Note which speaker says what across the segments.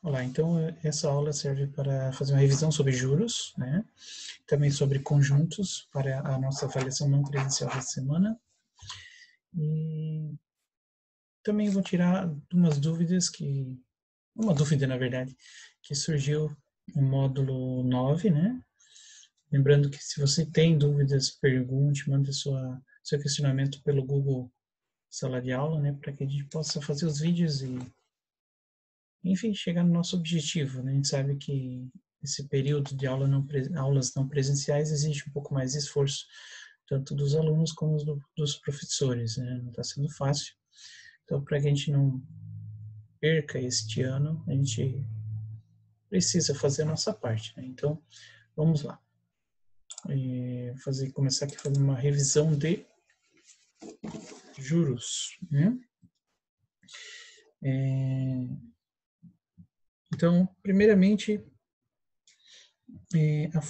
Speaker 1: Olá, então essa aula serve para fazer uma revisão sobre juros, né? Também sobre conjuntos para a nossa avaliação não presencial da semana. E também vou tirar umas dúvidas uma dúvida na verdade, que surgiu no módulo 9, né? Lembrando que se você tem dúvidas, pergunte, mande seu questionamento pelo Google Sala de Aula, né? Para que a gente possa fazer os vídeos e enfim, chegar no nosso objetivo, né? A gente sabe que esse período de aulas não presenciais exige um pouco mais de esforço, tanto dos alunos como dos professores, né? Não está sendo fácil. Então, para que a gente não perca este ano, a gente precisa fazer a nossa parte, né? Então, vamos lá. Começar aqui fazendo uma revisão de juros, né? Então, primeiramente,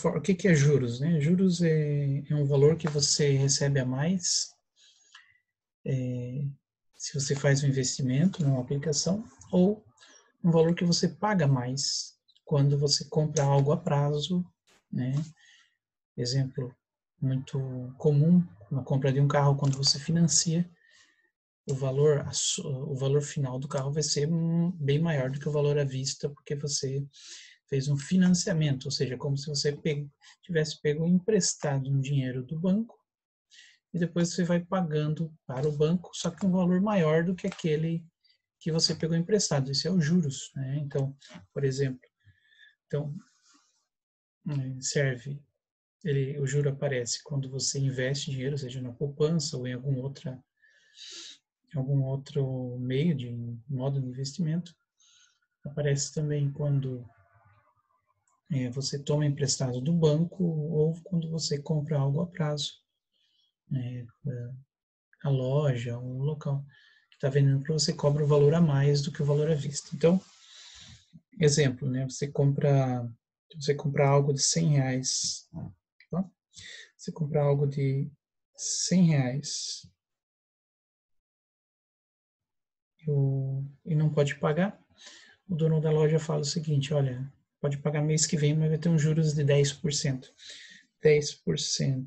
Speaker 1: o que é juros, né? Juros é um valor que você recebe a mais se você faz um investimento numa aplicação, ou um valor que você paga mais quando você compra algo a prazo, né? Exemplo muito comum na compra de um carro, quando você financia, o valor final do carro vai ser bem maior do que o valor à vista, porque você fez um financiamento, ou seja, como se você tivesse pego emprestado um dinheiro do banco e depois você vai pagando para o banco, só que um valor maior do que aquele que você pegou emprestado. Isso é os juros, né? Então, por exemplo, o juro aparece quando você investe dinheiro, seja na poupança ou em algum outro meio de modo de investimento. Aparece também quando você toma emprestado do banco ou quando você compra algo a prazo, né? A loja, o local que está vendendo para você cobra o valor a mais do que o valor à vista. Então, exemplo, né? Você compra algo de R$100, tá? Você compra algo de R$100 e não pode pagar, o dono da loja fala o seguinte: olha, pode pagar mês que vem, mas vai ter uns juros de 10%. 10%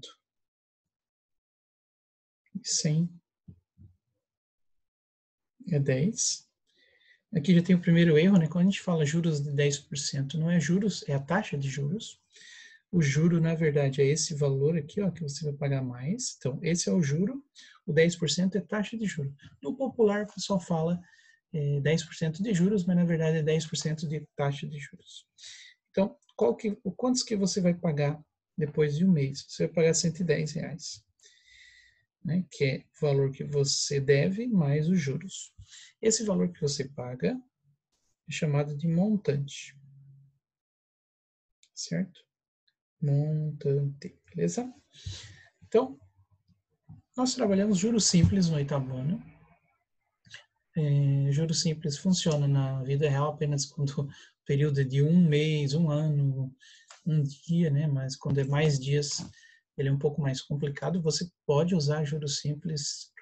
Speaker 1: de 100 é 10. Aqui já tem o primeiro erro, né? Quando a gente fala juros de 10%, não é juros, é a taxa de juros. O juro, na verdade, é esse valor aqui, ó, que você vai pagar mais. Então, esse é o juro. O 10% é taxa de juros. No popular, o pessoal fala 10% de juros, mas na verdade é 10% de taxa de juros. Então, quantos que você vai pagar depois de um mês? Você vai pagar R$110, né, que é o valor que você deve mais os juros. Esse valor que você paga é chamado de montante, certo? Montante, beleza? Então, nós trabalhamos juros simples no oitavo ano. Juros simples funciona na vida real apenas quando o período é de um mês, um ano, um dia, né? Mas quando é mais dias, ele é um pouco mais complicado. Você pode usar juros simples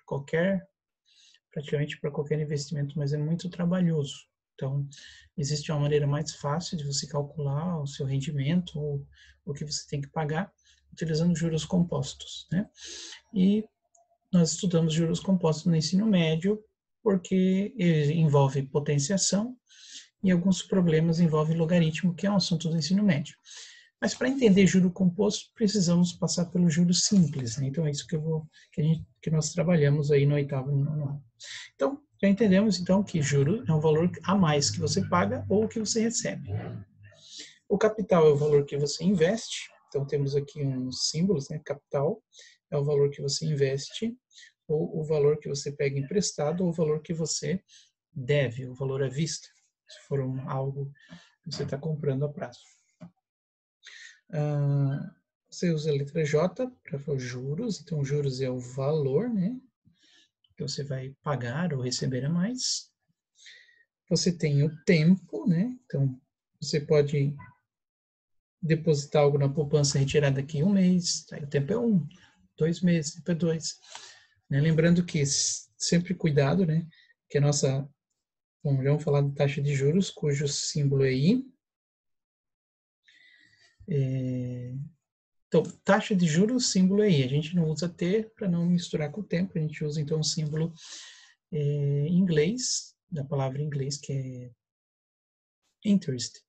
Speaker 1: praticamente para qualquer investimento, mas é muito trabalhoso. Então, existe uma maneira mais fácil de você calcular o seu rendimento ou o que você tem que pagar utilizando juros compostos, né? E nós estudamos juros compostos no ensino médio porque envolve potenciação e alguns problemas envolvem logaritmo, que é um assunto do ensino médio. Mas para entender juro composto, precisamos passar pelo juro simples, né? Então é isso que nós trabalhamos aí no oitavo e no nono ano. Então, já entendemos então que juro é um valor a mais que você paga ou que você recebe. O capital é o valor que você investe. Então temos aqui uns símbolos, né? Capital é o valor que você investe, ou o valor que você pega emprestado, ou o valor que você deve, o valor à vista, se for algo que você está comprando a prazo. Você usa a letra J para os juros, então juros é o valor, né, que você vai pagar ou receber a mais. Você tem o tempo, né, então você pode depositar algo na poupança e retirar daqui um mês, aí o tempo é 1, 2 meses, tempo é 2. Né? Lembrando que sempre cuidado, né, que a nossa Bom, já vamos falar de taxa de juros, cujo símbolo é I. Então, taxa de juros, símbolo é I. A gente não usa T para não misturar com o tempo, a gente usa então o símbolo em inglês, da palavra em inglês, que é interest.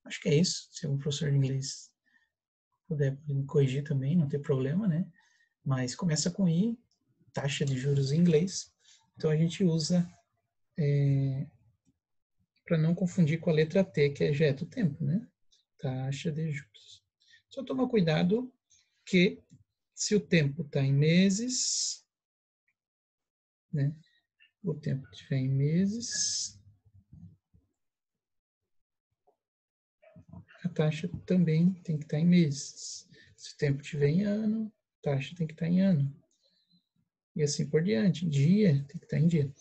Speaker 1: Acho que é isso, se algum professor de inglês puder me corrigir também, não tem problema, né? Mas começa com I, taxa de juros em inglês. Então a gente usa para não confundir com a letra T, que já é do tempo, né? Taxa de juros. Só toma cuidado que se o tempo está em meses, né? O tempo estiver em meses, a taxa também tem que estar em meses. Se o tempo estiver em ano, a taxa tem que estar em ano. E assim por diante. Dia tem que estar em dia.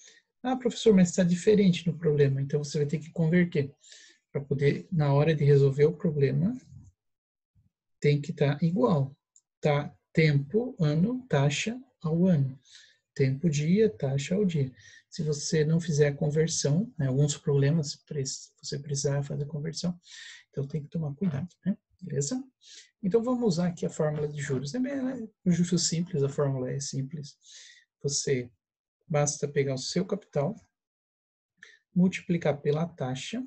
Speaker 1: Ah, professor, mas está diferente no problema. Então você vai ter que converter. Para poder, na hora de resolver o problema, tem que estar igual. Tá? Tempo, ano, taxa ao ano. Tempo, dia, taxa ao dia. Se você não fizer a conversão, né, alguns problemas você precisar fazer a conversão, então tem que tomar cuidado, né? Beleza? Então vamos usar aqui a fórmula de juros. É bem justo simples, a fórmula é simples. Você basta pegar o seu capital, multiplicar pela taxa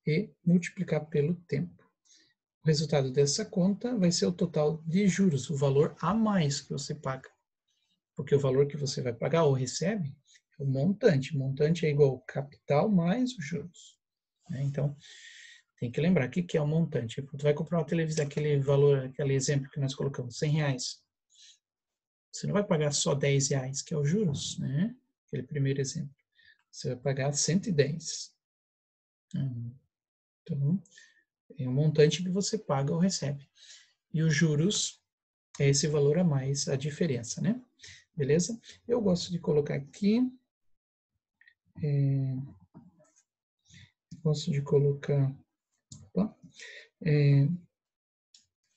Speaker 1: e multiplicar pelo tempo. O resultado dessa conta vai ser o total de juros, o valor a mais que você paga. Porque o valor que você vai pagar ou recebe é o montante. O montante é igual ao capital mais os juros. Então, tem que lembrar o que é o montante. Tu vai comprar uma televisão, aquele valor, aquele exemplo que nós colocamos, R$100. Você não vai pagar só R$10, que é os juros, né? Aquele primeiro exemplo. Você vai pagar 110. Então, é o montante que você paga ou recebe. E os juros é esse valor a mais, a diferença, né? Beleza? Eu gosto de colocar aqui,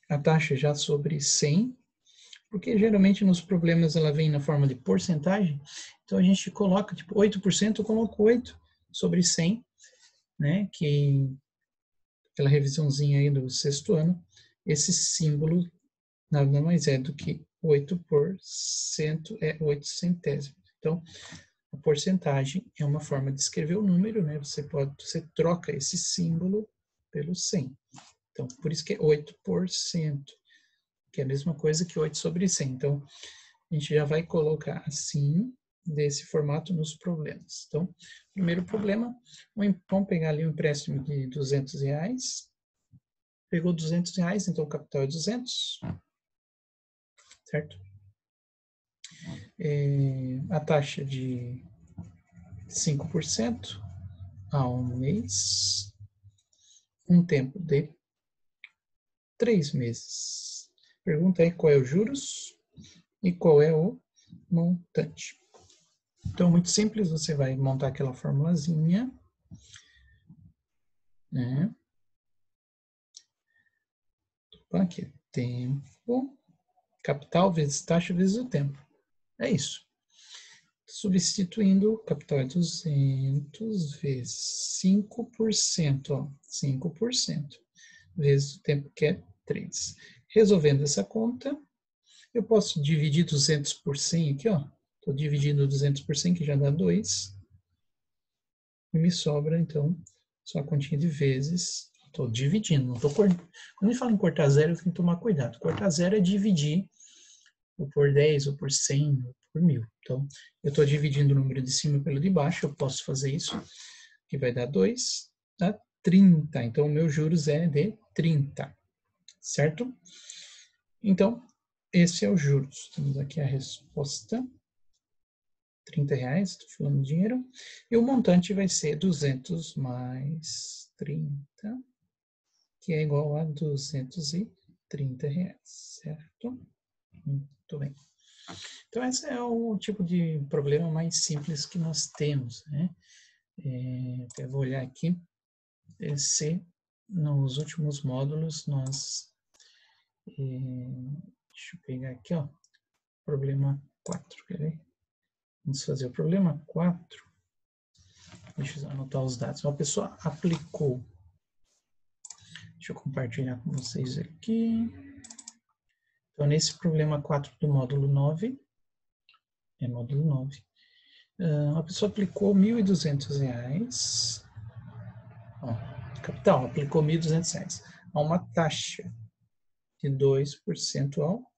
Speaker 1: a taxa já sobre 100, porque geralmente nos problemas ela vem na forma de porcentagem, então a gente coloca, tipo, 8%, eu coloco 8 sobre 100, né, que aquela revisãozinha aí do sexto ano, esse símbolo nada mais é do que 8% é 8 centésimos. Então, a porcentagem é uma forma de escrever o número, né? Você troca esse símbolo pelo 100. Então, por isso que é 8%, que é a mesma coisa que 8 sobre 100. Então, a gente já vai colocar assim, desse formato nos problemas. Então, primeiro problema, vamos pegar ali um empréstimo de R$200. Pegou R$200, então o capital é 200, certo? A taxa de 5% a um mês, um tempo de 3 meses. Pergunta aí qual é os juros e qual é o montante. Então, muito simples, você vai montar aquela formulazinha, né? Aqui, tempo, capital vezes taxa vezes o tempo. É isso. Substituindo, capital é 200 vezes 5%, ó, 5%, vezes o tempo que é 3. Resolvendo essa conta, eu posso dividir 200 por 100 aqui, ó. Estou dividindo 200 por 100, que já dá 2. E me sobra, então, só a continha de vezes. Estou dividindo, não estou cortando. Quando a gente fala em cortar zero, eu tenho que tomar cuidado. Cortar zero é dividir ou por 10, ou por 100, ou por 1000. Então, eu estou dividindo o número de cima pelo de baixo, eu posso fazer isso, que vai dar 2, dá 30. Então, o meu juros é de 30, certo? Então, esse é o juros. Temos aqui a resposta. R$30, estou falando de dinheiro. E o montante vai ser 200 mais 30, que é igual a R$230, certo? Muito bem. Então, esse é o tipo de problema mais simples que nós temos, né? Eu vou olhar aqui, se nos últimos módulos nós... deixa eu pegar aqui, ó, problema 4, quer ver? Vamos fazer o problema 4. Deixa eu anotar os dados. Uma pessoa aplicou. Deixa eu compartilhar com vocês aqui. Então, nesse problema 4 do módulo 9, módulo 9, a pessoa aplicou R$ 1.200, capital, aplicou R$ 1.200 a uma taxa de 2% ao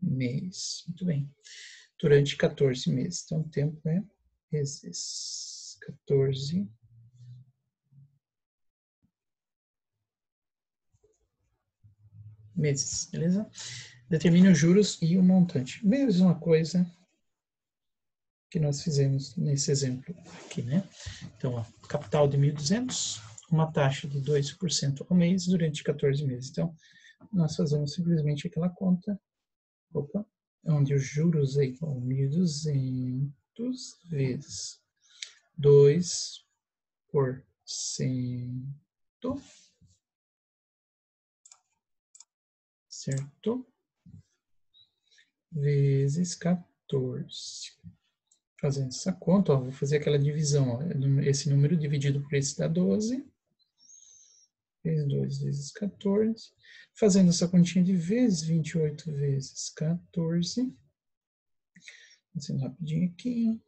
Speaker 1: mês. Muito bem. Durante 14 meses. Então, o tempo é esses 14 meses, beleza? Determine os juros e o montante. Mesma coisa que nós fizemos nesse exemplo aqui, né? Então, ó, capital de 1.200, uma taxa de 2% ao mês durante 14 meses. Então, nós fazemos simplesmente aquela conta, onde os juros é igual a 1.200 vezes 2%, certo? Vezes 14. Fazendo essa conta, ó, vou fazer aquela divisão. Ó, esse número dividido por esse dá 12. Vezes 2 vezes 14. Fazendo essa continha de vezes, 28 vezes 14. Fazendo rapidinho aqui.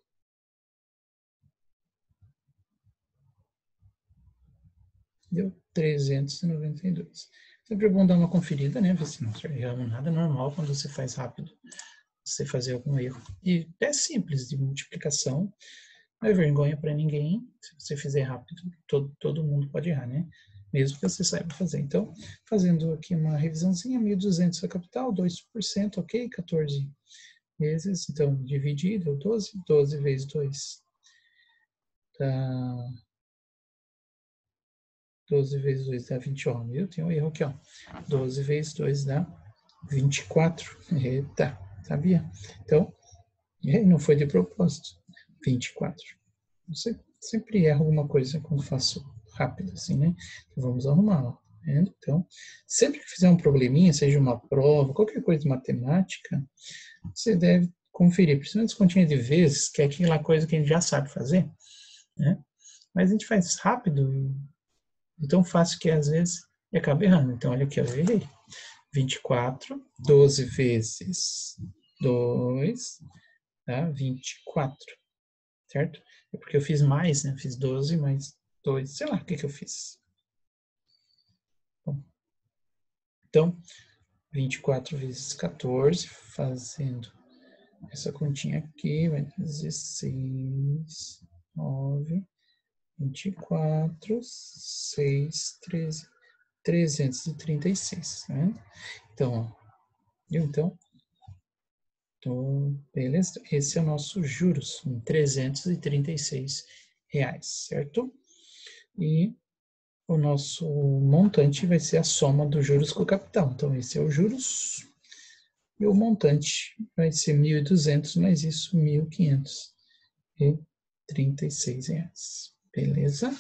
Speaker 1: Deu 392. Sempre é bom dar uma conferida, né? Ver se não erramos nada. É normal quando você faz rápido você fazer algum erro. E é simples, de multiplicação. Não é vergonha para ninguém. Se você fizer rápido, todo mundo pode errar, né? Mesmo que você saiba fazer. Então, fazendo aqui uma revisãozinha, 1.200 a capital, 2%, ok? 14 vezes, então, dividido, 12. 12 vezes 2 dá... 12 vezes 2 dá 20, ó, eu tenho um erro aqui, ó. 12 vezes 2 dá 24. Eita, sabia? Então, não foi de propósito. 24. Você sempre erra alguma coisa quando faço rápido, assim, né? Então, vamos arrumar, ó. Então, sempre que fizer um probleminha, seja uma prova, qualquer coisa de matemática, você deve conferir, principalmente as continhas de vezes, que é aquela coisa que a gente já sabe fazer, né? Mas a gente faz rápido e tão fácil que às vezes acaba errando. Então, olha aqui, eu errei. 24, 12 vezes 2, tá? 24, certo? É porque eu fiz mais, né? Fiz 12 mais 2, sei lá o que eu fiz. Bom, então, 24 vezes 14, fazendo essa continha aqui, vai dar 16, 9, 24, 6, 13, 336, né? Então, ó, então, beleza? Esse é o nosso juros, em R$ 336, certo? E o nosso montante vai ser a soma dos juros com o capital. Então, esse é o juros e o montante vai ser 1.200, mais isso, R$ 1.536. Beleza?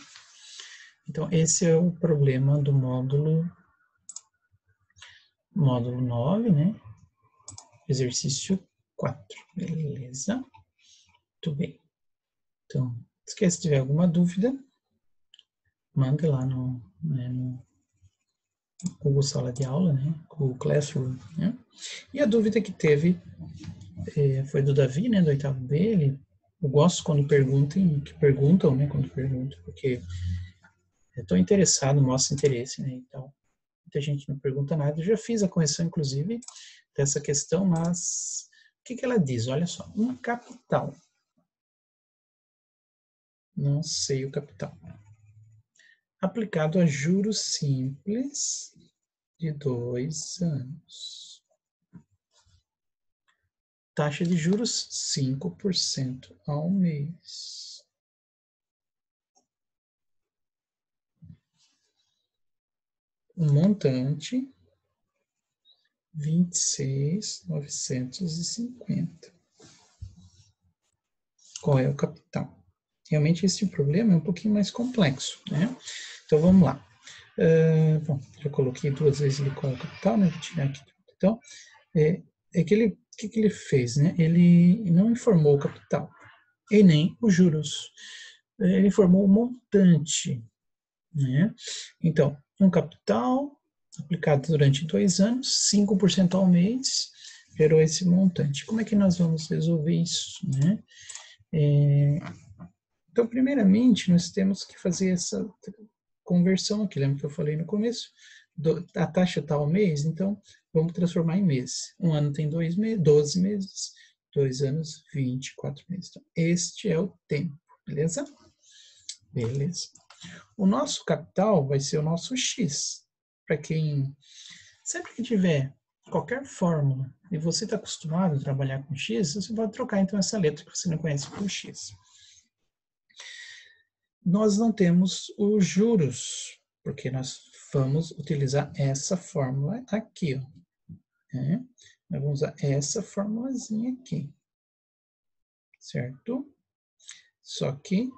Speaker 1: Então, esse é o problema do módulo 9, né? Exercício 4. Beleza? Muito bem. Então, esquece se tiver alguma dúvida, manda lá no Google Sala de Aula, né? Google Classroom, né? E a dúvida que teve foi do Davi, né? Do 8º B. Eu gosto quando perguntam, né? Quando perguntam, porque estou interessado, mostra interesse, né? Então, muita gente não pergunta nada. Eu já fiz a correção, inclusive, dessa questão, mas o que ela diz? Olha só, um capital. Não sei o capital. Aplicado a juros simples de 2 anos. Taxa de juros 5% ao mês. O montante 26.950. Qual é o capital? Realmente esse problema é um pouquinho mais complexo, né? Então vamos lá. Bom, já coloquei 2 vezes ali qual é o capital, né? Vou tirar aqui. Então, o que ele fez, né? Ele não informou o capital e nem os juros. ele formou um montante, né? Então, um capital aplicado durante 2 anos, 5% ao mês, gerou esse montante. Como é que nós vamos resolver isso, né? Então, primeiramente, nós temos que fazer essa conversão aqui. Lembra que eu falei no começo? A taxa está ao mês, então vamos transformar em mês. Um ano tem 12 meses, 2 anos, 24 meses. Então, este é o tempo, beleza? Beleza. O nosso capital vai ser o nosso X. Para quem, sempre que tiver qualquer fórmula e você está acostumado a trabalhar com X, você pode trocar então essa letra que você não conhece por X. Nós não temos os juros, porque nós vamos utilizar essa fórmula aqui, ó. Né? Nós vamos usar essa formulazinha aqui, certo? Só que,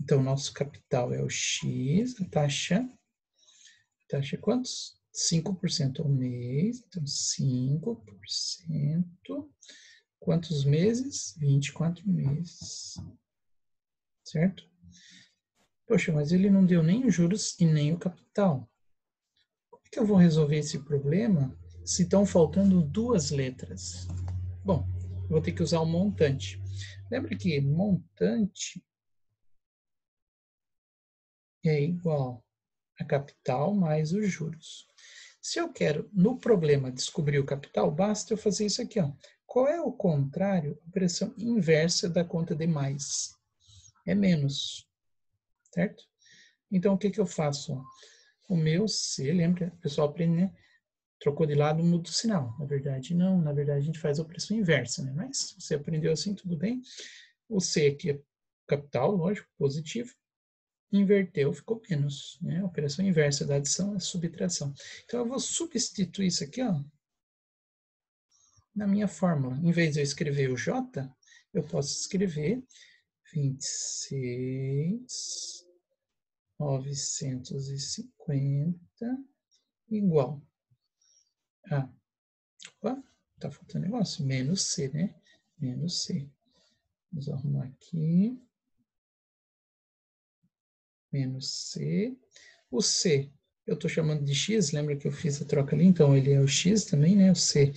Speaker 1: então, nosso capital é o X, a taxa é quantos? 5% ao mês, então 5%. Quantos meses? 24 meses, certo? Poxa, mas ele não deu nem os juros e nem o capital. Como é que eu vou resolver esse problema se estão faltando 2 letras? Bom, eu vou ter que usar o montante. Lembra que montante é igual a capital mais os juros. Se eu quero, no problema, descobrir o capital, basta eu fazer isso aqui, ó. Qual é o contrário, a operação inversa da conta de mais? É menos, certo? Então, o que eu faço? O meu C, lembra? O pessoal aprende, né? Trocou de lado, muda o sinal. Na verdade, não. Na verdade, a gente faz a operação inversa, né? Mas se você aprendeu assim, tudo bem. O C aqui é capital, lógico, positivo. Inverteu, ficou menos, né? A operação inversa da adição é subtração. Então, eu vou substituir isso aqui, ó, na minha fórmula. Em vez de eu escrever o J, eu posso escrever 26.950 igual a... Opa, tá faltando negócio. Menos C, né? Menos C. Vamos arrumar aqui. Menos C. O C, eu estou chamando de X, lembra que eu fiz a troca ali? Então, ele é o X também, né? O C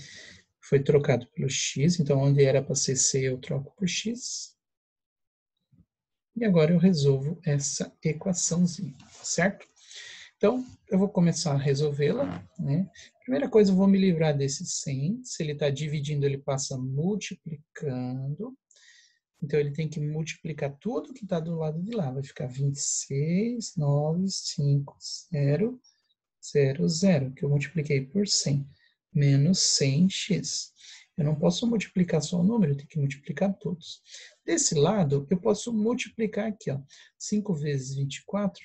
Speaker 1: foi trocado pelo X, então onde era para ser C, eu troco por X. E agora eu resolvo essa equaçãozinha, certo? Então, eu vou começar a resolvê-la, né? Primeira coisa, eu vou me livrar desse 100. Se ele está dividindo, ele passa multiplicando. Então, ele tem que multiplicar tudo que está do lado de lá. Vai ficar 26.950,0, que eu multipliquei por 100, menos 100x. Eu não posso multiplicar só o número, eu tenho que multiplicar todos. Desse lado, eu posso multiplicar aqui, ó. 5 vezes 24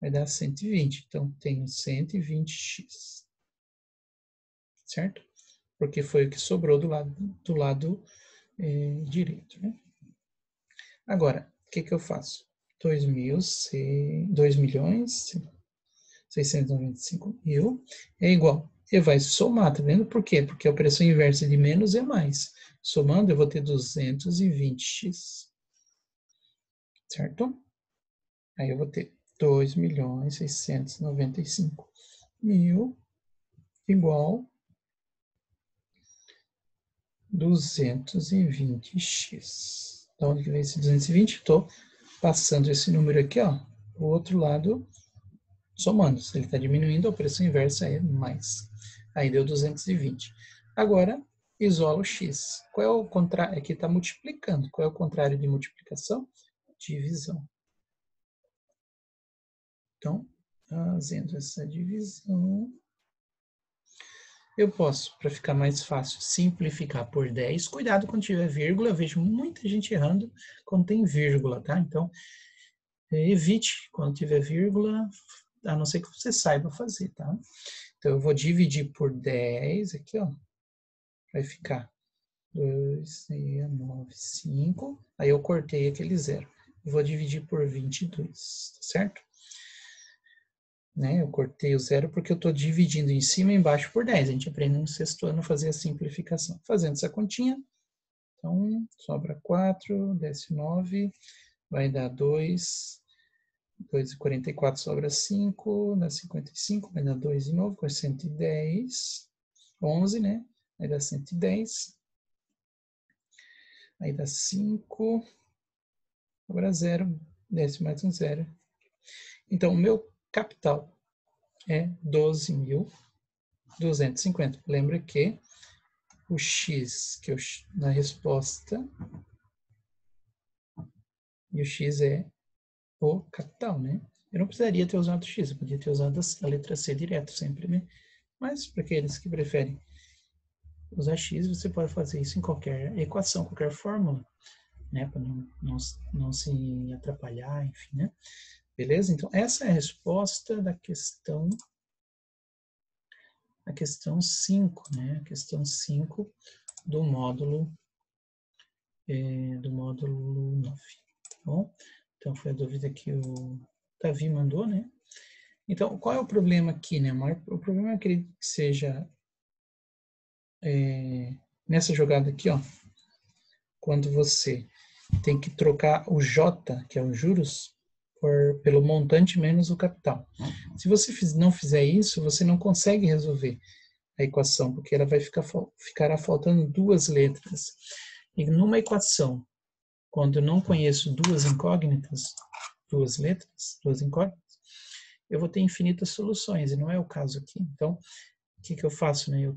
Speaker 1: vai dar 120. Então, tenho 120x. Certo? Porque foi o que sobrou do lado direito, né? Agora, o que eu faço? 2.695.000 é igual. E vai somar, tá vendo? Por quê? Porque a operação inversa de menos é mais. Somando, eu vou ter 220x. Certo? Aí eu vou ter 2.695.000 igual 220x. Da onde que vem esse 220? Estou passando esse número aqui, ó, o outro lado, somando. Se ele está diminuindo, a operação inversa é mais. Aí deu 220. Agora, isola o x. Qual é o contrário? Aqui está multiplicando. Qual é o contrário de multiplicação? Divisão. Então, fazendo essa divisão, eu posso, para ficar mais fácil, simplificar por 10. Cuidado quando tiver vírgula, eu vejo muita gente errando quando tem vírgula, tá? Então, evite quando tiver vírgula, a não ser que você saiba fazer, tá? Então, eu vou dividir por 10 aqui, ó. Vai ficar 2,695. Aí eu cortei aquele zero. Eu vou dividir por 22, tá certo? Né? Eu cortei o zero porque eu estou dividindo em cima e embaixo por 10. A gente aprende no sexto ano a fazer a simplificação. Fazendo essa continha, então sobra 4, desce 9, vai dar 2, 2,44 sobra 5, dá 55, vai dar 2 de novo, com 110, 11, né? Aí dá 110, aí dá 5, sobra 0, desce mais um 0. Então, o meu capital é 12.250. Lembra que o X, que na resposta, e o X é o capital, né? Eu não precisaria ter usado X, eu podia ter usado a letra C direto sempre, né? Mas para aqueles que preferem usar X, você pode fazer isso em qualquer equação, qualquer fórmula, né? Para não se atrapalhar, enfim, né? Beleza? Então, essa é a resposta da questão, a questão 5, né? A questão 5 do módulo 9. Tá bom? Então, foi a dúvida que o Davi mandou, né? Então, qual é o problema aqui, né? O problema é que ele seja nessa jogada aqui, ó, quando você tem que trocar o J, que é os juros, pelo montante menos o capital. Se você não fizer isso, você não consegue resolver a equação, porque ela ficará faltando duas letras. E numa equação, quando eu não conheço duas incógnitas, duas letras, duas incógnitas, eu vou ter infinitas soluções, e não é o caso aqui. Então, o que eu faço? Né?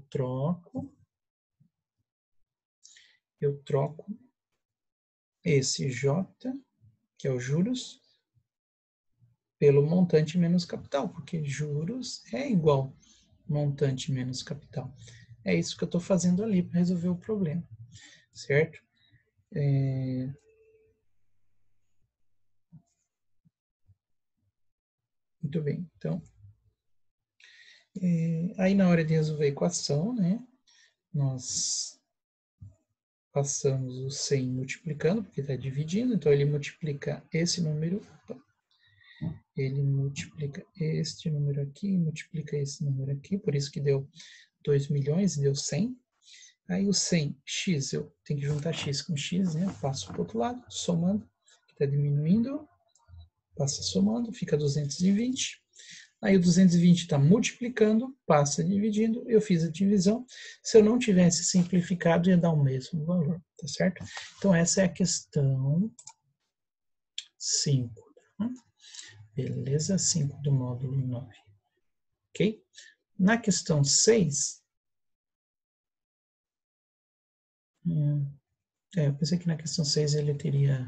Speaker 1: Eu troco esse J, que é os juros, pelo montante menos capital, porque juros é igual montante menos capital. É isso que eu estou fazendo ali para resolver o problema, certo? Muito bem, então, aí na hora de resolver a equação, né, nós passamos o 100 multiplicando, porque está dividindo, então ele multiplica esse número, ele multiplica este número aqui, multiplica esse número aqui, por isso que deu 2 milhões, deu 100. Aí o 100, x, eu tenho que juntar x com x, né? Passo para o outro lado, somando, que está diminuindo, passa somando, fica 220. Aí o 220 está multiplicando, passa dividindo, eu fiz a divisão. Se eu não tivesse simplificado, ia dar o mesmo valor, tá certo? Então essa é a questão 5, tá? Beleza? 5 do módulo 9. Ok? Na questão 6, eu pensei que na questão 6 ele teria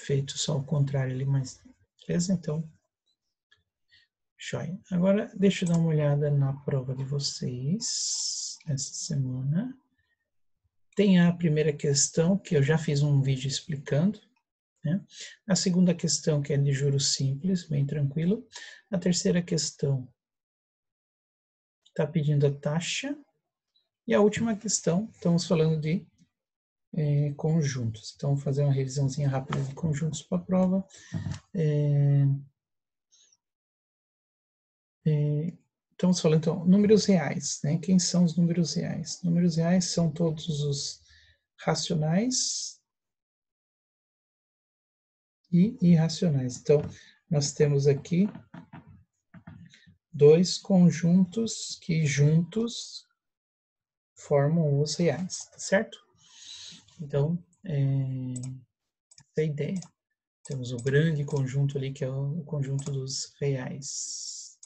Speaker 1: feito só o contrário ali, mas beleza? Então, joia. Agora, deixa eu dar uma olhada na prova de vocês essa semana. Tem a primeira questão, que eu já fiz um vídeo explicando, né? A segunda questão, que é de juros simples, bem tranquilo. A terceira questão está pedindo a taxa. E a última questão, estamos falando de conjuntos. Então, vou fazer uma revisãozinha rápida de conjuntos para a prova. Estamos falando, então, números reais, né? Quem são os números reais? Números reais são todos os racionais e irracionais. Então, nós temos aqui dois conjuntos que juntos formam os reais, tá certo? Então, essa é a ideia. Temos o grande conjunto ali, que é o conjunto dos reais.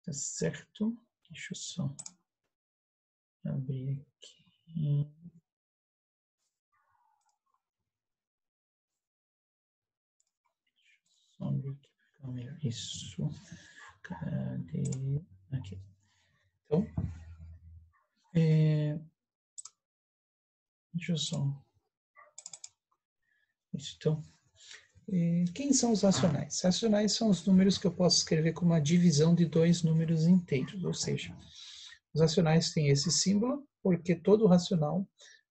Speaker 1: Tá certo? Deixa eu só abrir aqui. Só abrir aqui para ficar melhor. Isso. Cadê? Aqui. Então, deixa eu só. Isso, então, quem são os racionais? Racionais são os números que eu posso escrever como uma divisão de dois números inteiros, ou seja, os racionais têm esse símbolo porque todo racional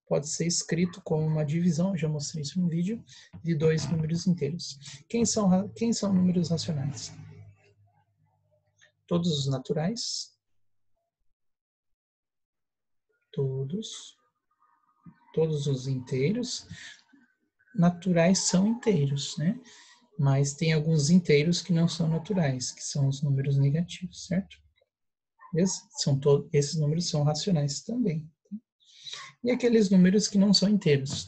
Speaker 1: pode ser escrito como uma divisão, já mostrei isso no vídeo, de dois números inteiros. Quem são números racionais? Todos os naturais, todos os inteiros, naturais são inteiros, né? Mas tem alguns inteiros que não são naturais, que são os números negativos, certo? Esses números são racionais também. E aqueles números que não são inteiros.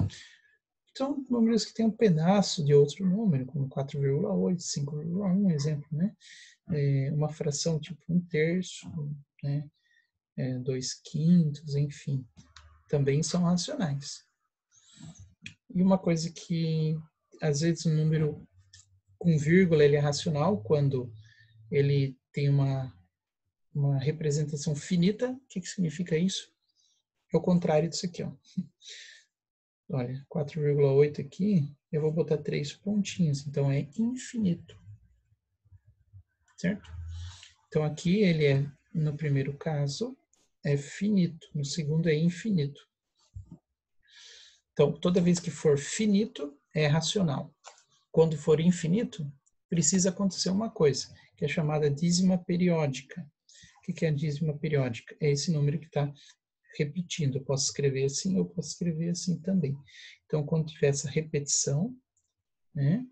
Speaker 1: São números que têm um pedaço de outro número, como 4,8, 5,1, exemplo, né? Uma fração tipo 1/3, né? 2/5, enfim, também são racionais. E uma coisa que, às vezes, um número com vírgula ele é racional quando ele tem uma representação finita. O que significa isso? É o contrário disso aqui, ó. Olha, 4,8 aqui, eu vou botar 3 pontinhos, então é infinito. Certo? Então aqui ele é, no primeiro caso, é finito, no segundo é infinito. Então, toda vez que for finito, é racional. Quando for infinito, precisa acontecer uma coisa, que é chamada dízima periódica. O que é a dízima periódica? É esse número que está repetindo. Eu posso escrever assim, eu posso escrever assim também. Então, quando tiver essa repetição, né,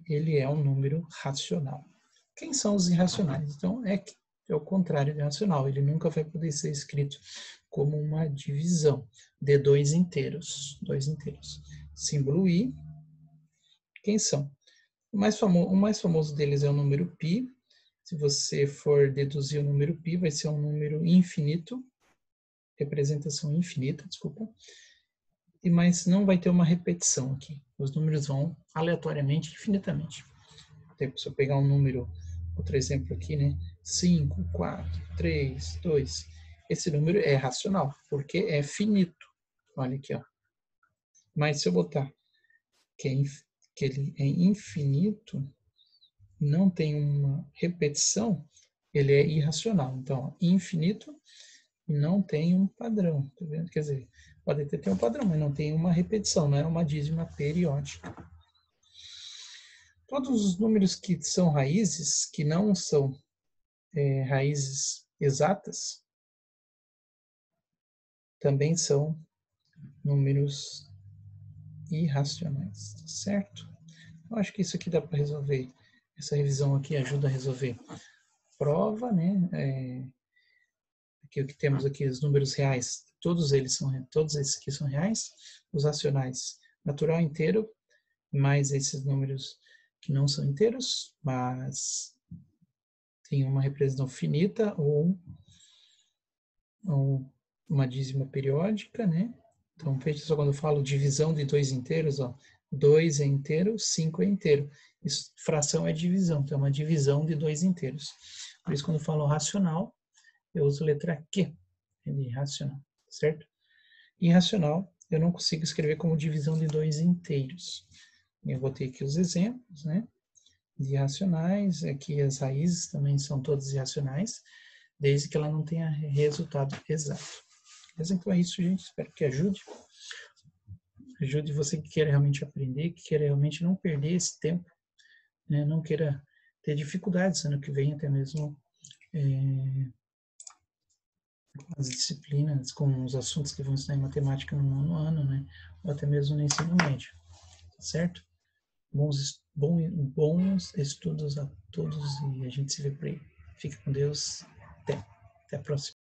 Speaker 1: ele é um número racional. Quem são os irracionais? Então, é o contrário de racional. Ele nunca vai poder ser escrito como uma divisão de dois inteiros. Símbolo I. Quem são? O mais famoso deles é o número π. Se você for deduzir o número π, vai ser um número infinito, representação infinita, desculpa. Mas não vai ter uma repetição aqui. Os números vão aleatoriamente, infinitamente. Se eu pegar um número, outro exemplo aqui, né? 5, 4, 3, 2. Esse número é racional, porque é finito. Olha aqui, ó. Mas se eu botar que ele é infinito, não tem uma repetição, ele é irracional. Então, ó, infinito não tem um padrão, tá vendo? Quer dizer, pode ter um padrão, mas não tem uma repetição, não é uma dízima periódica. Todos os números que são raízes, que não são raízes exatas, também são números irracionais, certo? Eu acho que isso aqui dá para resolver. Essa revisão aqui ajuda a resolver prova, né? Aqui o que temos aqui, os números reais, todos esses aqui são reais. Os racionais, natural inteiro, mais esses números que não são inteiros, mas tem uma representação finita ou uma dízima periódica, né? Então, veja só quando eu falo divisão de dois inteiros, ó, 2 é inteiro, 5 é inteiro. Isso, fração é divisão, então é uma divisão de dois inteiros. Por isso, quando eu falo racional, eu uso a letra Q, de racional, certo? Irracional, eu não consigo escrever como divisão de dois inteiros. Eu botei aqui os exemplos, né? De irracionais, aqui as raízes também são todas irracionais, desde que ela não tenha resultado exato. Mas então é isso, gente. Espero que ajude. Ajude você que quer realmente aprender, que quer realmente não perder esse tempo, né? Não queira ter dificuldades ano que vem, até mesmo as disciplinas, com os assuntos que vão ensinar em matemática no nono ano, né? Ou até mesmo no ensino médio, certo? Bons estudos a todos e a gente se vê por aí. Fique com Deus. Até a próxima.